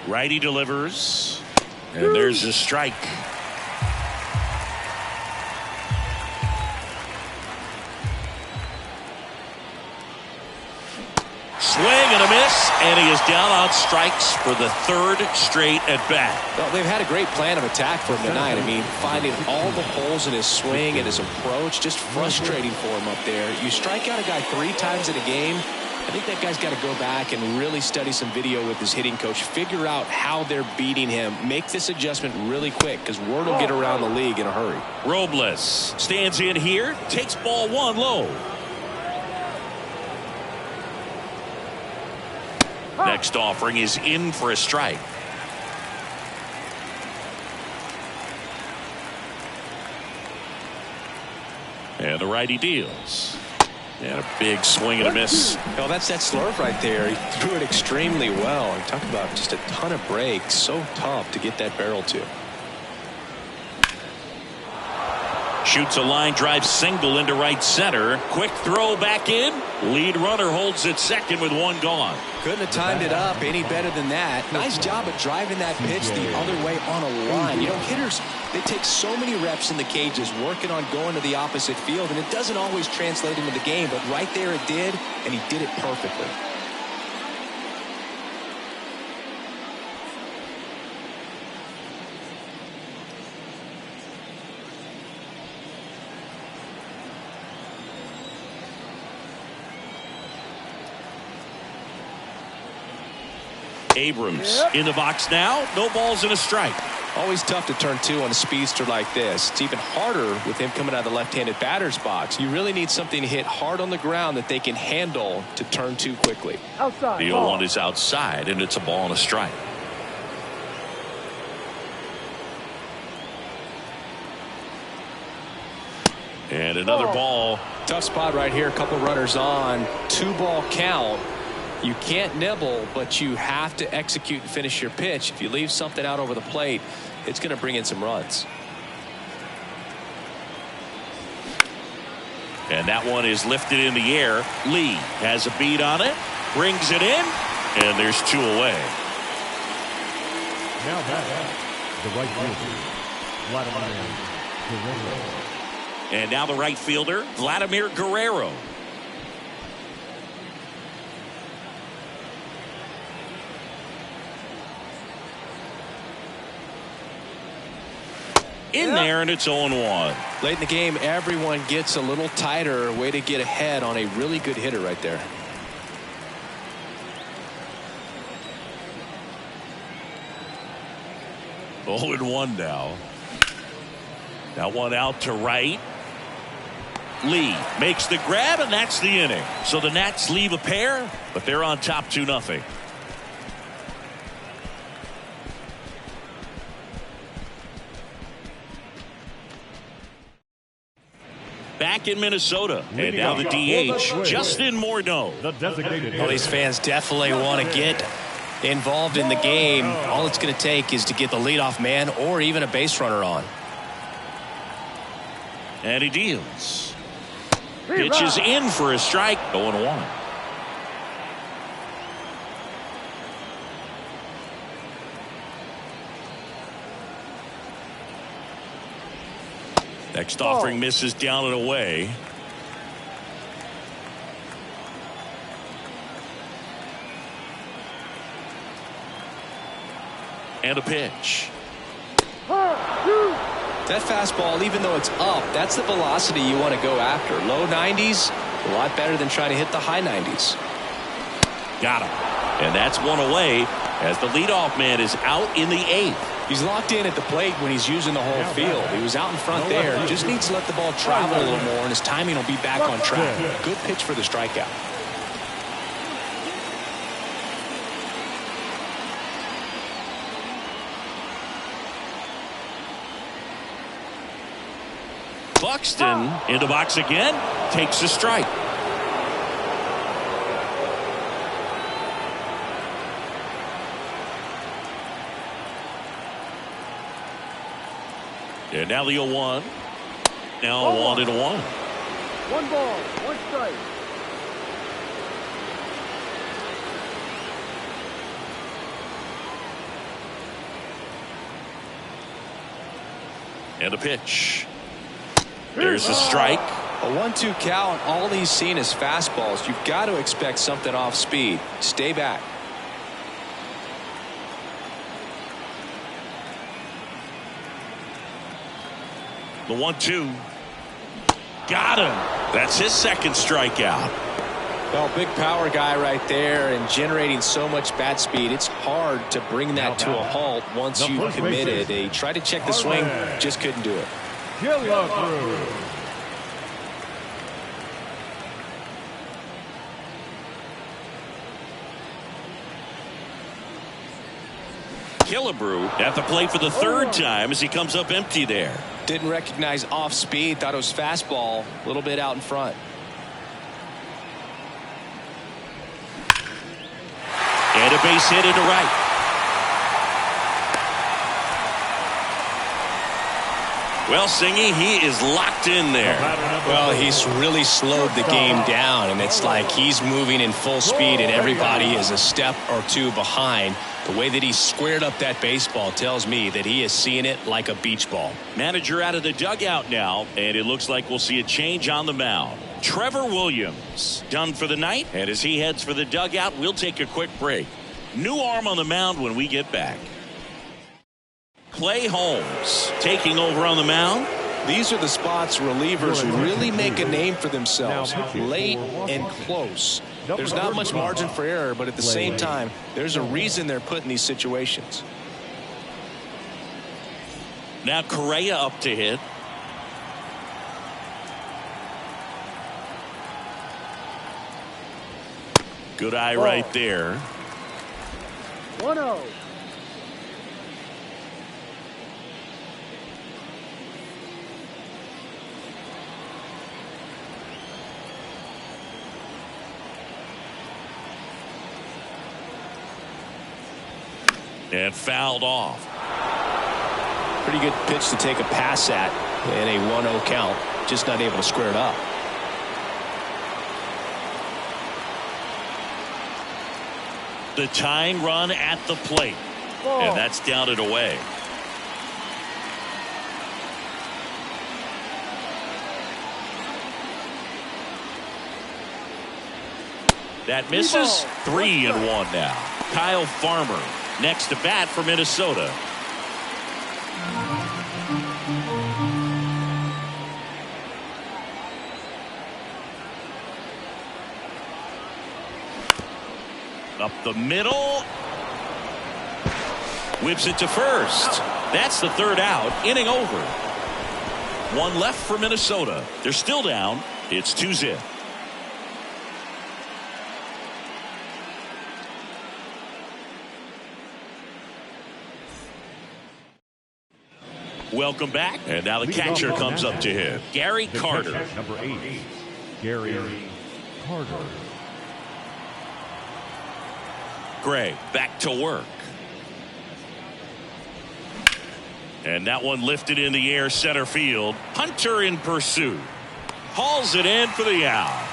Righty delivers. And there's a strike. Swing and a miss, and he is down on strikes for the third straight at bat. Well, they've had a great plan of attack for him tonight. I mean, finding all the holes in his swing and his approach, just frustrating for him up there. You strike out a guy 3 times in a game, I think that guy's got to go back and really study some video with his hitting coach, figure out how they're beating him, make this adjustment really quick, because word will get around the league in a hurry. Robles stands in here, takes ball 1 low. Next offering is in for a strike. And the righty deals. And a big swing and a miss. Well, that's that slurve right there. He threw it extremely well. I'm talking about just a ton of breaks. So tough to get that barrel to. Shoots a line drive single into right center. Quick throw back in. Lead runner holds at second with 1 gone. Couldn't have timed it up any better than that. Nice job of driving that pitch the other way on a line. You know, hitters, they take so many reps in the cages working on going to the opposite field, and it doesn't always translate into the game, but right there it did, and he did it perfectly. Abrams in the box now. No balls and a strike. Always tough to turn 2 on a speedster like this. It's even harder with him coming out of the left-handed batter's box. You really need something to hit hard on the ground that they can handle to turn 2 quickly. Outside. The 0-1 is outside, and it's a ball and a strike. And another ball. Tough spot right here. A couple runners on. 2-ball count. You can't nibble, but you have to execute and finish your pitch. If you leave something out over the plate, it's going to bring in some runs. And that one is lifted in the air. Lee has a beat on it, brings it in, and there's 2 away. Now back, the right fielder, Vladimir Guerrero. And now the right fielder, Vladimir Guerrero. In there, and it's 0-1. Late in the game, everyone gets a little tighter. Way to get ahead on a really good hitter right there. Oh, and 1 now. That one out to right. Lee makes the grab, and that's the inning. So the Nats leave a pair, but they're on top 2-0. Back in Minnesota, and now the DH, Justin Morneau. The designated Well, these fans definitely want to get involved in the game. All it's going to take is to get the leadoff man or even a base runner on. And he deals. Pitch is in for a strike. 0-1. Next offering misses down and away. And a pitch. That fastball, even though it's up, that's the velocity you want to go after. Low 90s, a lot better than trying to hit the high 90s. Got him. And that's 1 away as the leadoff man is out in the 8th. He's locked in at the plate when he's using the whole field. He was out in front there. He just needs to let the ball travel a little more, and his timing will be back on track. Good pitch for the strikeout. Buxton in the box again, takes a strike. And now the 0-1. Now 1-1. 1 ball, 1 strike. And a pitch. There's a strike. A 1-2 count. All he's seen is fastballs. You've got to expect something off speed. Stay back. The 1-2. Got him. That's his second strikeout. Well, big power guy right there and generating so much bat speed. It's hard to bring that to a halt once you've committed. They tried to check the swing, just couldn't do it. Killebrew at the plate for the third time as he comes up empty there. Didn't recognize off speed. Thought it was fastball. A little bit out in front. And a base hit into right. Well, Singy, he is locked in there. Well, he's really slowed the game down, and it's like he's moving in full speed, and everybody is a step or two behind. The way that he squared up that baseball tells me that he is seeing it like a beach ball. Manager out of the dugout now, and it looks like we'll see a change on the mound. Trevor Williams done for the night, and as he heads for the dugout, we'll take a quick break. New arm on the mound when we get back. Clay Holmes taking over on the mound. These are the spots relievers really make a name for themselves, late and close. There's not much margin for error, but at the same time, there's a reason they're put in these situations. Now Correa up to hit. Good eye right there. 1-0. And fouled off. Pretty good pitch to take a pass at in a 1-0 count. Just not able to square it up. The tying run at the plate. And that's down and away. That misses. 3-1 now. Kyle Farmer next to bat for Minnesota. Up the middle. Whips it to first. That's the third out. Inning over. One left for Minnesota. They're still down. It's 2-0. Welcome back. And now the catcher comes up to him. Gary Carter. Number 8, Gary Carter. Gray back to work. And that one lifted in the air center field. Hunter in pursuit. Hauls it in for the out.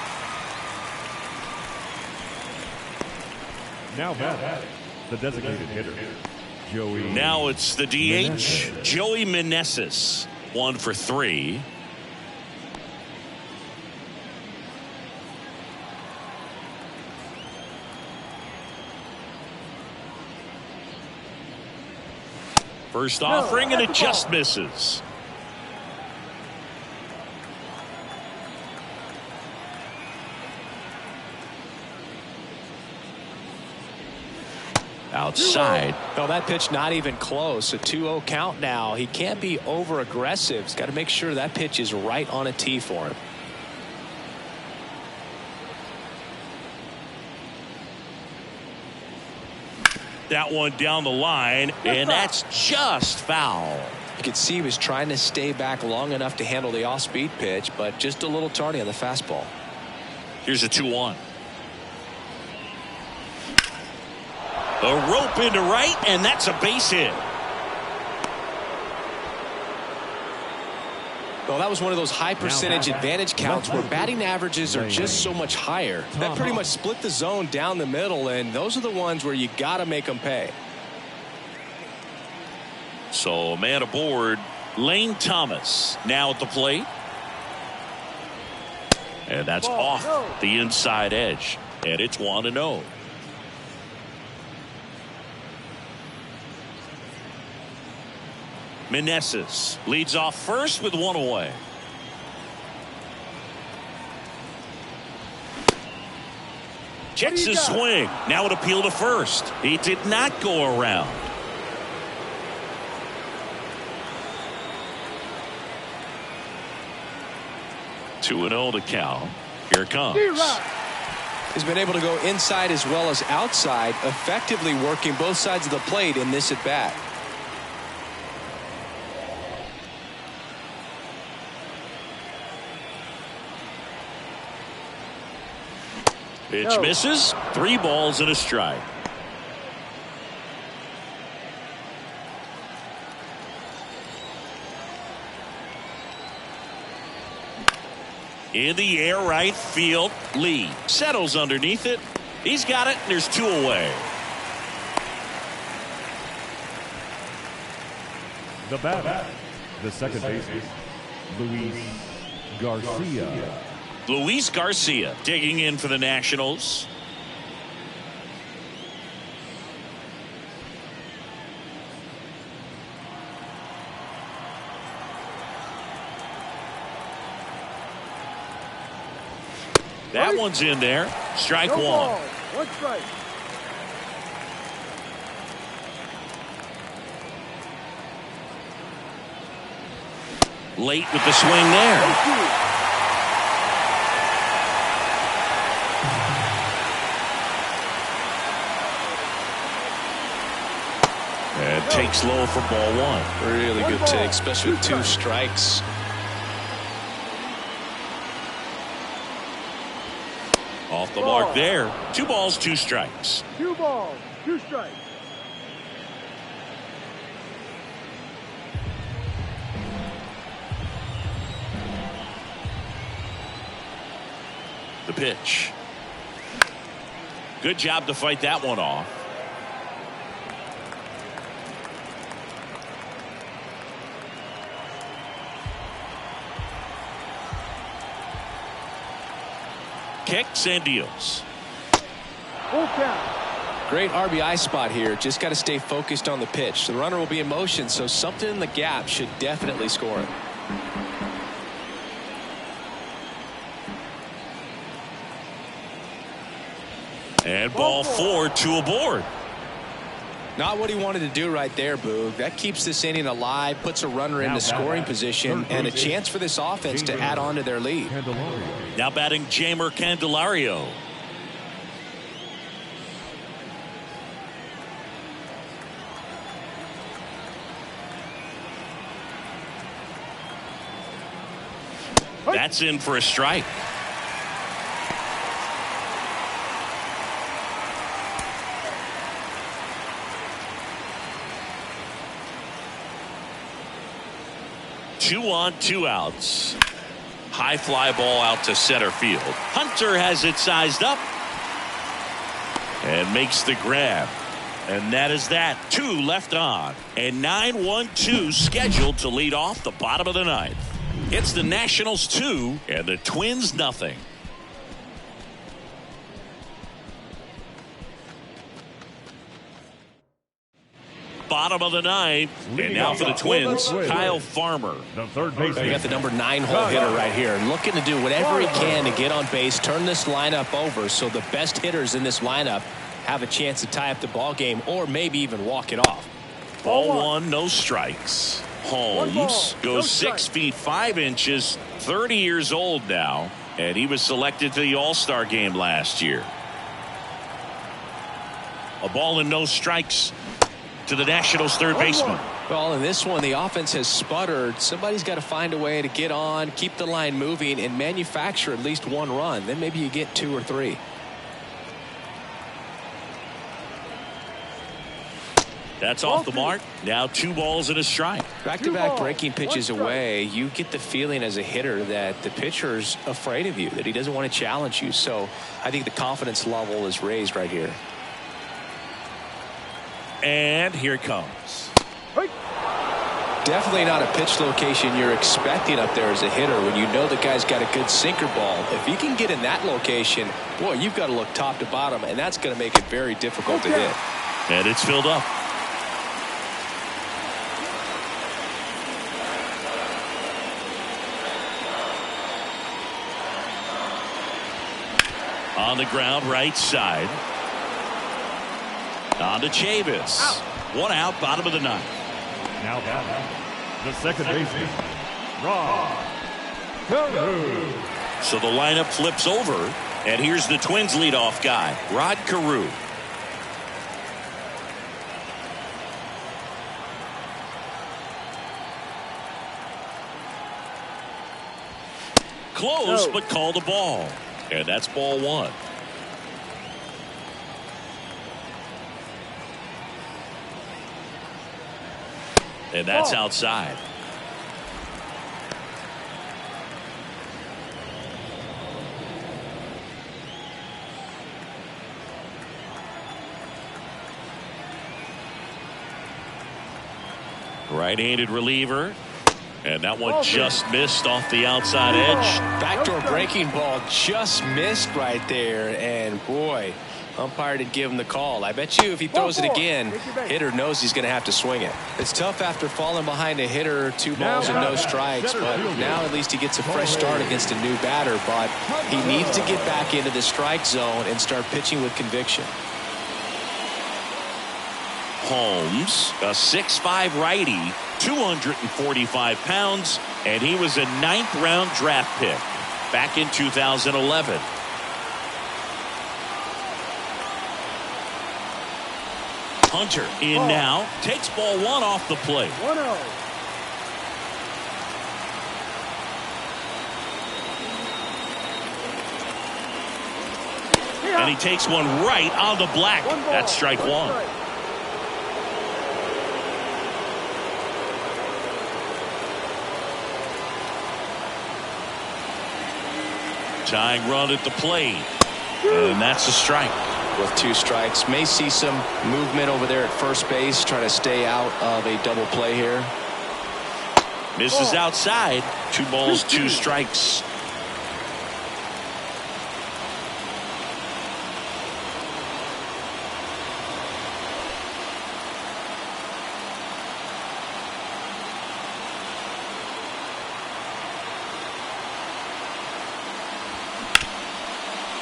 Now batting, the designated hitter, Joey. Now it's the DH, Meneses. Joey Meneses. 1 for 3. First offering, and it just misses. Outside. Well, that pitch not even close. A 2-0 count now. He can't be over aggressive. He's got to make sure that pitch is right on a tee for him. That one down the line, and that's just foul. You could see he was trying to stay back long enough to handle the off-speed pitch, but just a little tardy on the fastball. Here's a 2-1. A rope into right, and that's a base hit. Well, that was one of those high percentage advantage counts where batting averages are just so much higher. That pretty much split the zone down the middle, and those are the ones where you got to make them pay. So a man aboard Lane Thomas now at the plate. And that's off the inside edge. And it's 1-0. Meneses leads off first with one away. Checks his swing. Now an appeal to first. He did not go around. Two and 0 to count. Here it comes. He's been able to go inside as well as outside, effectively working both sides of the plate in this at bat. Pitch misses. 3 balls and a strike. In the air, right field. Lee settles underneath it. He's got it, and there's 2 away. The batter, the second baseman, Luis Garcia. Luis Garcia digging in for the Nationals. That one's in there. Strike one. Ball. 1 strike. Late with the swing there. And takes low for ball 1. Really good take, especially with 2 strikes. Off the mark there. 2 balls, 2 strikes. 2 balls, 2 strikes. The pitch. Good job to fight that one off. Kicks and deals. Full count. Great RBI spot here. Just got to stay focused on the pitch. The runner will be in motion, so something in the gap should definitely score it. And ball 4, 2 aboard. Not what he wanted to do right there, Boog. That keeps this inning alive, puts a runner into scoring position, and a chance for this offense to add on to their lead. Now batting Jeimer Candelario. That's in for a strike. Two on, 2 outs. High fly ball out to center field. Hunter has it sized up and makes the grab. And that is that. 2 left on. And 9-1-2 scheduled to lead off the bottom of the 9th. It's the Nationals 2 and the Twins nothing. Bottom of the 9th, and now for the Twins, Kyle Farmer. The third baseman. You got the number 9 hole hitter right here, looking to do whatever he can to get on base, turn this lineup over, so the best hitters in this lineup have a chance to tie up the ball game, or maybe even walk it off. Ball 1, no strikes. Holmes goes 6 feet 5 inches, 30 years old now, and he was selected to the All-Star game last year. A ball and no strikes to the Nationals' third baseman. Well, in this one, the offense has sputtered. Somebody's got to find a way to get on, keep the line moving, and manufacture at least 1 run. Then maybe you get 2 or 3. That's off the mark. Now 2 balls and a strike. Back-to-back breaking pitches away, you get the feeling as a hitter that the pitcher's afraid of you, that he doesn't want to challenge you. So I think the confidence level is raised right here. And here it comes. definitely not a pitch location you're expecting up there as a hitter when you know the guy's got a good sinker ball. If he can get in that location, boy, you've got to look top to bottom, and that's going to make it very difficult to hit. And it's filled up. On the ground, right side. On to Chavis. One out, bottom of the ninth. Now batting, the second baseman, Rod Carew. So the lineup flips over, and here's the Twins leadoff guy, Rod Carew. Close, but called a ball. And that's ball one. And that's outside. Right-handed reliever. And that one just missed off the outside edge. Backdoor breaking ball just missed right there. And boy, umpire did give him the call. I bet you if he throws it again, hitter knows he's going to have to swing it. It's tough after falling behind a hitter, 2 balls and no strikes, but now at least he gets a fresh start against a new batter. But he needs to get back into the strike zone and start pitching with conviction. Holmes, a 6'5" righty, 245 pounds, and he was a 9th-round draft pick back in 2011. Hunter in now, takes ball one off the plate. 1-0. And he takes one right on the black. That's strike one. Tying run at the plate. And that's a strike. With 2 strikes, may see some movement over there at first base, trying to stay out of a double play here. Misses outside. 2 balls, 2 strikes.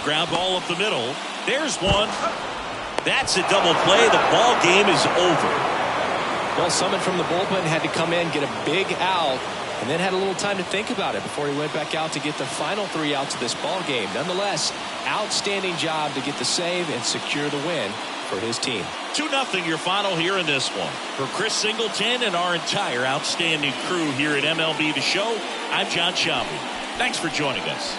Ground ball up the middle. There's one. That's a double play. The ball game is over. Well, someone from the bullpen had to come in, get a big out, and then had a little time to think about it before he went back out to get the final 3 outs of this ball game. Nonetheless, outstanding job to get the save and secure the win for his team. 2-0 your final here in this one. For Chris Singleton and our entire outstanding crew here at MLB The Show, I'm John Shelby. Thanks for joining us.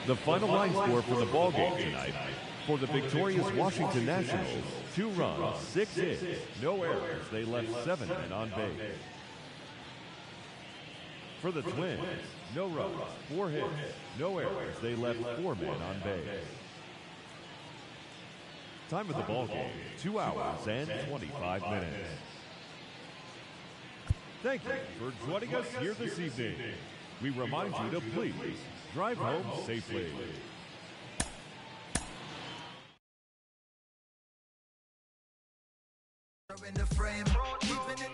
The final line score for the ball game tonight. For the victorious Washington Nationals, 2 runs, 6 hits, no errors. They left 7 men on base. For the Twins, no runs, 4 hits, no errors. They left 4 men on base. Time of the ball game, 2 hours and 25 minutes. Thank you for joining us here this evening. We remind you to please drive home safely. In the frame, keeping it